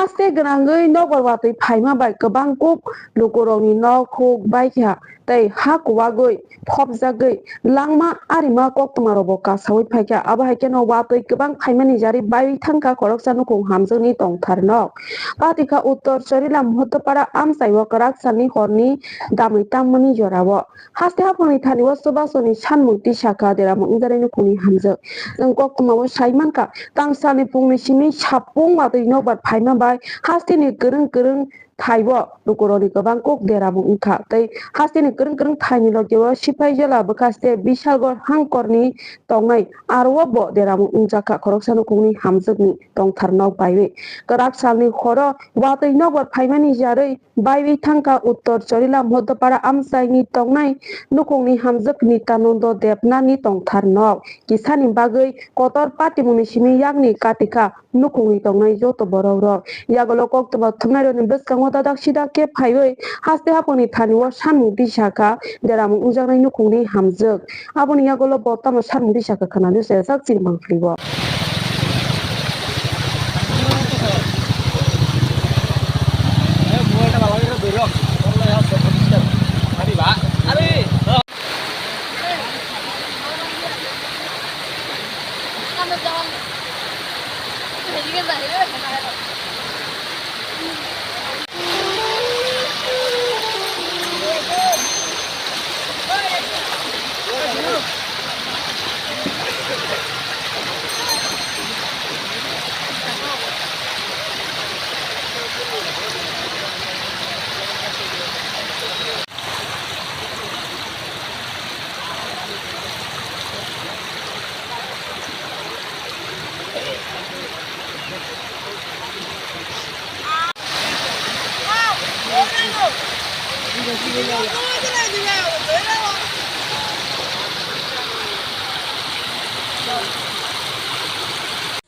haste grangai no barwatoi phaima bai kabang kuk lukoroni no khuk bai kha tei ha kuwagoi phopjagoi langma arima koktomarobo kasawai phaikha aba haike no watoi kabang phaimani jari bai thangka khoroksa nukung hamjoni tongtharno patika uttor chorilam hotopara amsaiwa karak sani horni damai tangmani jorao haste haponi thaniwa subasoni sanmukti saka deramo ingdarai nukuni hamjak jong koktomawo saimanka tangsani pungni simi sapung watoi nokbar phaima bai haste ni kereng thaibo lukoroni kabang kok deramo ungkha tei haste ni kereng thaini logewo sipai jela bakaste bisalgor hangkorni tongnai arwo bo deramo ungjaka khoroksa nukungni hamjakni tongtharnok baiwi karak salni khoro watoi nokbar phaimani jaroi baiwi thangka uttor chorilam hodopara amsaini tongnai nukungni hamjakni tanondo debnani tongtharnok kisani bagoi kotor patimuni simi yakni katika nukungni tongnai joto borok rok yagolo koktoba thumnaironi bwskango dadak sida ke phaiwi haste haponi thaniwo sanmukti saka deramo ungjaknai nukungni hamjak aboni yagolo botama sanmukti saka khanani sejak chingmangklibo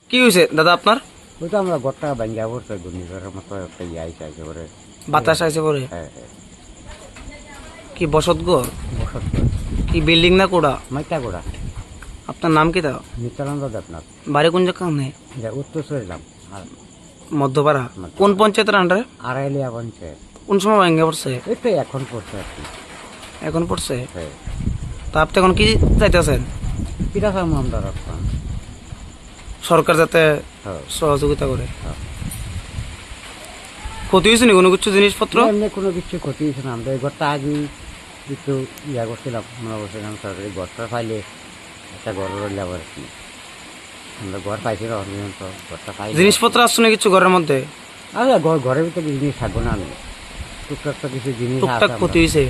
কি হয়েছে দাদা আপনার? ওই তো আমরা ঘরটা ভাঙ্গা পড়ছে ঘূর্ণিঝড়ের মতো একটা ইয়ে আইসে একেবারে বাতাস আইছে পরে? হ্যাঁ কি বসত ঘর? বসত কি বিল্ডিং না কোড়া? মাইটা গোড়া। আপনার নাম কি দাও? নিত্যানন্দ দেবনাথ। বাড়ি কোন জায়গা নেই? উত্তর চরিলাম মধ্যপাড়া। কোন পঞ্চায়েতের আন্ডারে? আড়াইলিয়া পঞ্চায়েত। কোন সময় ভাঙ্গা পড়ছে? এই তো এখন পড়ছে আর কি। এখন পড়ছে? হ্যাঁ। তা আপনি এখন কি চাইতেছেন? কিরা চাম আমরা রাখতাম সরকার যাতে সহযোগিতা করে। ক্ষতি হয়েছে নি কোনো কিছু জিনিসপত্র? এমনি কোনো কিছু ক্ষতি হয়েছে না। আমরা এই ঘরটা আগে একটু ইয়া করছিলাম, আমরা বলছিলাম সরকারি ঘরটা পাইলে একটা ঘর রইলে আবার কি আমরা ঘর পাইছি না পর্যন্ত ঘরটা পাই। জিনিসপত্র আসছে না কিছু ঘরের মধ্যে? আচ্ছা ঘরের ভিতরে জিনিস থাকবো না, আমি টুকটাক তো কিছু জিনিস টুকটাক ক্ষতি হয়েছে।